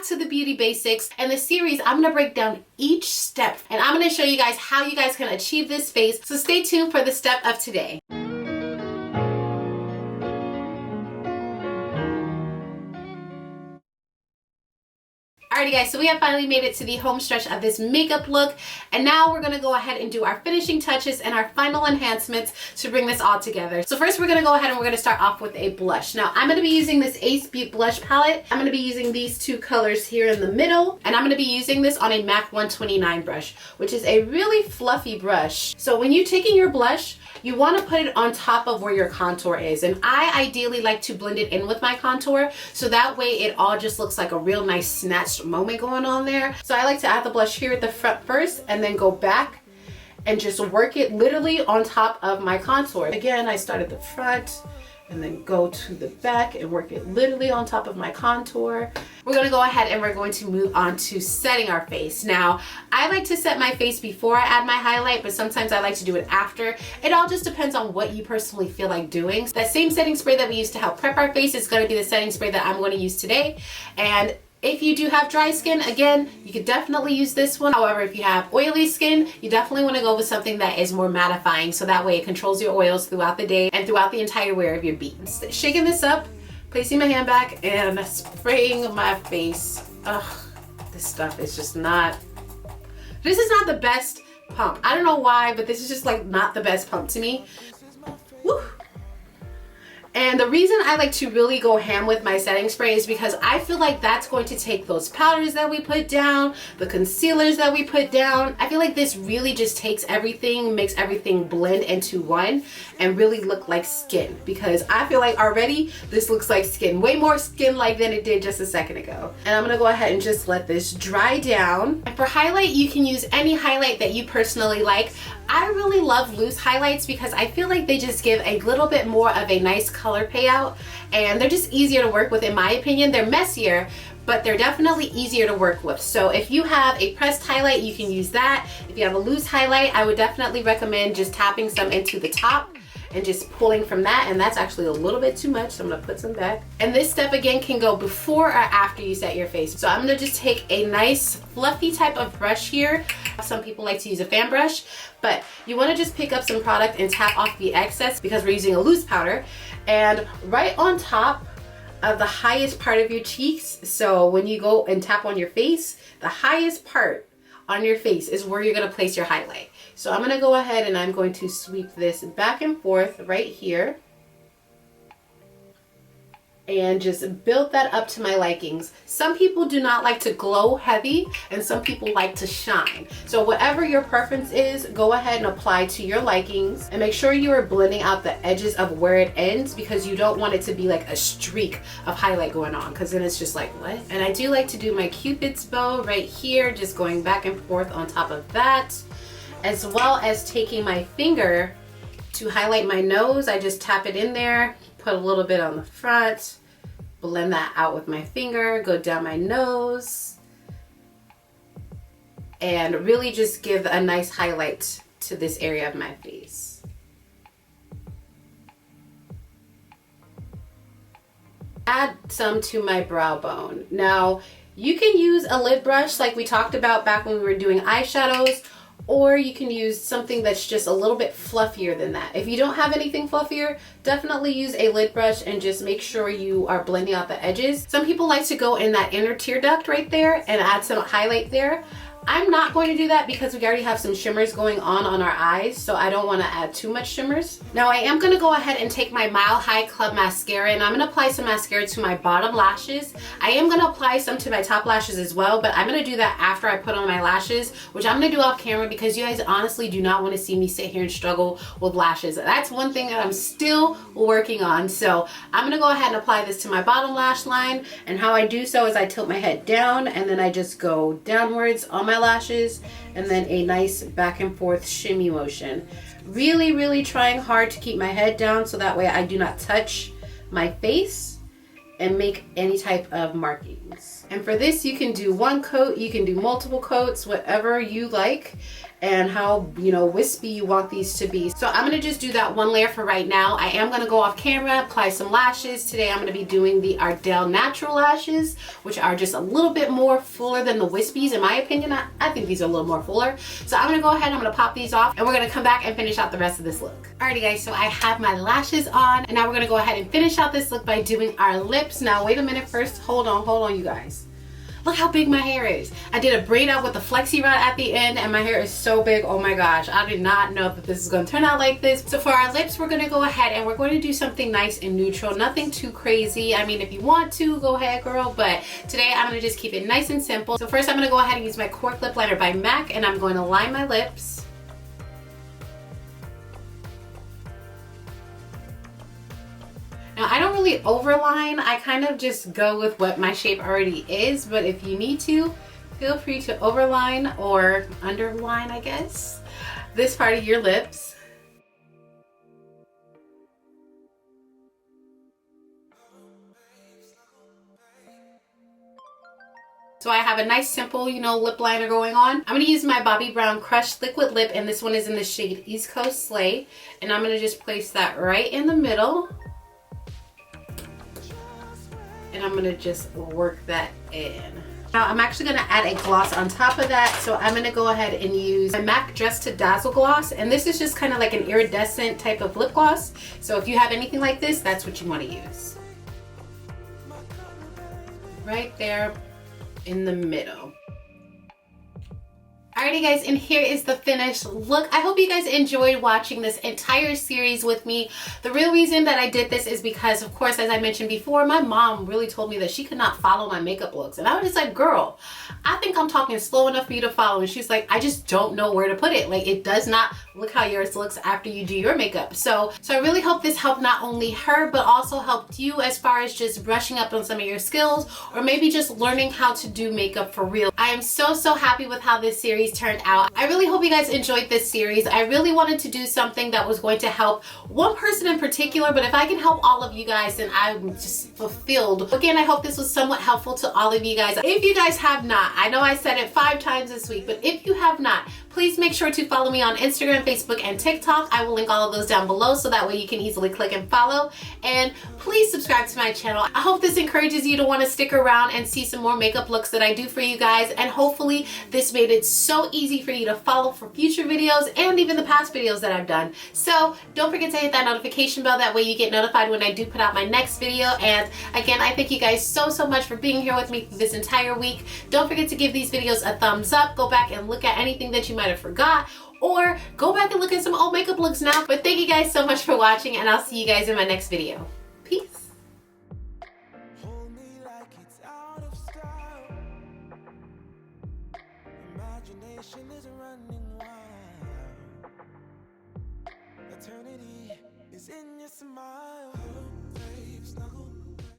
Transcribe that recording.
to the beauty basics. In this series, I'm gonna break down each step and I'm gonna show you guys how you guys can achieve this face. So stay tuned for the step of today. Alrighty guys, so we have finally made it to the home stretch of this makeup look, and now we're gonna go ahead and do our finishing touches and our final enhancements to bring this all together. So first we're gonna go ahead and we're gonna start off with a blush. Now I'm gonna be using this Ace Beauty blush palette. I'm gonna be using these two colors here in the middle, and I'm gonna be using this on a MAC 129 brush, which is a really fluffy brush. So when you're taking your blush, you want to put it on top of where your contour is, and I ideally like to blend it in with my contour so that way it all just looks like a real nice snatched moment going on there. So I like to add the blush here at the front first and then go back and just work it literally on top of my contour. Again, I start at the front and then go to the back and work it literally on top of my contour. We're gonna go ahead and we're going to move on to setting our face. Now, I like to set my face before I add my highlight, but sometimes I like to do it after. It all just depends on what you personally feel like doing. That same setting spray that we used to help prep our face is gonna be the setting spray that I'm gonna use today. And if you do have dry skin, again, you could definitely use this one. However, if you have oily skin, you definitely want to go with something that is more mattifying, so that way it controls your oils throughout the day and throughout the entire wear of your beads. Shaking this up, placing my hand back, and spraying my face. Ugh, this stuff is just not, this is not the best pump. I don't know why, but this is just like not the best pump to me. Woo. And the reason I like to really go ham with my setting spray is because I feel like that's going to take those powders that we put down, the concealers that we put down. I feel like this really just takes everything, makes everything blend into one and really look like skin, because I feel like already this looks like skin, way more skin-like than it did just a second ago. And I'm gonna go ahead and just let this dry down. And for highlight, you can use any highlight that you personally like. I really love loose highlights because I feel like they just give a little bit more of a nice color payout, and they're just easier to work with in my opinion. They're messier, but they're definitely easier to work with. So if you have a pressed highlight, you can use that. If you have a loose highlight, I would definitely recommend just tapping some into the top and just pulling from that, and that's actually a little bit too much, so I'm gonna put some back. And this step again can go before or after you set your face. So I'm gonna just take a nice fluffy type of brush here. Some people like to use a fan brush, but you wanna just pick up some product and tap off the excess because we're using a loose powder. And right on top of the highest part of your cheeks, so when you go and tap on your face, the highest part on your face is where you're gonna place your highlight. So I'm gonna go ahead and I'm going to sweep this back and forth right here and just build that up to my likings. Some people do not like to glow heavy and some people like to shine. So whatever your preference is, go ahead and apply to your likings, and make sure you are blending out the edges of where it ends, because you don't want it to be like a streak of highlight going on, because then it's just like, what? And I do like to do my Cupid's bow right here, just going back and forth on top of that, as well as taking my finger to highlight my nose. I just tap it in there, put a little bit on the front, blend that out with my finger, go down my nose, and really just give a nice highlight to this area of my face. Add some to my brow bone. Now, you can use a lid brush like we talked about back when we were doing eyeshadows, or you can use something that's just a little bit fluffier than that. If you don't have anything fluffier, definitely use a lid brush and just make sure you are blending out the edges. Some people like to go in that inner tear duct right there and add some highlight there. I'm not going to do that because we already have some shimmers going on our eyes, so I don't want to add too much shimmers. Now I am going to go ahead and take my Mile High Club mascara, and I'm going to apply some mascara to my bottom lashes. I am going to apply some to my top lashes as well, but I'm going to do that after I put on my lashes, which I'm going to do off camera because you guys honestly do not want to see me sit here and struggle with lashes. That's one thing that I'm still working on. So I'm going to go ahead and apply this to my bottom lash line, and how I do so is I tilt my head down and then I just go downwards on my lashes, and then a nice back and forth shimmy motion. Really trying hard to keep my head down so that way I do not touch my face and make any type of markings. And for this, you can do one coat, you can do multiple coats, whatever you like. and how, you know, wispy you want these to be. So I'm gonna just do that one layer for right now. I am gonna go off camera, apply some lashes. Today I'm gonna be doing the Ardell Natural Lashes, which are just a little bit more fuller than the wispies in my opinion. I think these are a little more fuller. So I'm gonna go ahead, I'm gonna pop these off, and we're gonna come back and finish out the rest of this look. Alrighty guys, so I have my lashes on, and now we're gonna go ahead and finish out this look by doing our lips. Now wait a minute first, hold on you guys. Look how big my hair is. I did a braid out with the flexi rod at the end, and my hair is so big. Oh my gosh, I did not know that this is gonna turn out like this. So for our lips, we're gonna go ahead and we're going to do something nice and neutral, nothing too crazy. I mean, if you want to, go ahead girl, but today I'm gonna just keep it nice and simple. So first I'm gonna go ahead and use my Cork Lip Liner by MAC, and I'm going to line my lips. Now I don't really overline, I kind of just go with what my shape already is, but if you need to, feel free to overline or underline, I guess, this part of your lips. So I have a nice simple, you know, lip liner going on. I'm gonna use my Bobbi Brown Crushed Liquid Lip, and this one is in the shade East Coast Slay, and I'm gonna just place that right in the middle. And I'm gonna just work that in. Now I'm actually gonna add a gloss on top of that, so I'm gonna go ahead and use my MAC Dress to Dazzle gloss, and this is just kind of like an iridescent type of lip gloss. So if you have anything like this, that's what you want to use. Right there in the middle. Alrighty guys, and here is the finished look. I hope you guys enjoyed watching this entire series with me. The real reason that I did this is because, of course, as I mentioned before, my mom really told me that she could not follow my makeup looks. And I was just like, girl, I think I'm talking slow enough for you to follow. And she's like, I just don't know where to put it. Like, it does not look how yours looks after you do your makeup. So I really hope this helped not only her, but also helped you as far as just brushing up on some of your skills, or maybe just learning how to do makeup for real. I am so happy with how this series turned out. I really hope you guys enjoyed this series. I really wanted to do something that was going to help one person in particular, but if I can help all of you guys, then I'm just fulfilled. Again, I hope this was somewhat helpful to all of you guys. If you guys have not, I know I said it 5 times this week, but if you have not, please make sure to follow me on Instagram, Facebook, and TikTok. I will link all of those down below so that way you can easily click and follow. And please subscribe to my channel. I hope this encourages you to want to stick around and see some more makeup looks that I do for you guys. And hopefully this made it so easy for you to follow for future videos and even the past videos that I've done. So don't forget to hit that notification bell. That way you get notified when I do put out my next video. And again, I thank you guys so much for being here with me this entire week. Don't forget to give these videos a thumbs up. Go back and look at anything that you might have forgot, or go back and look at some old makeup looks now. But thank you guys so much for watching, and I'll see you guys in my next video. Peace. Hold me like it's out of style. Imagination is running wild. Eternity is in your smile.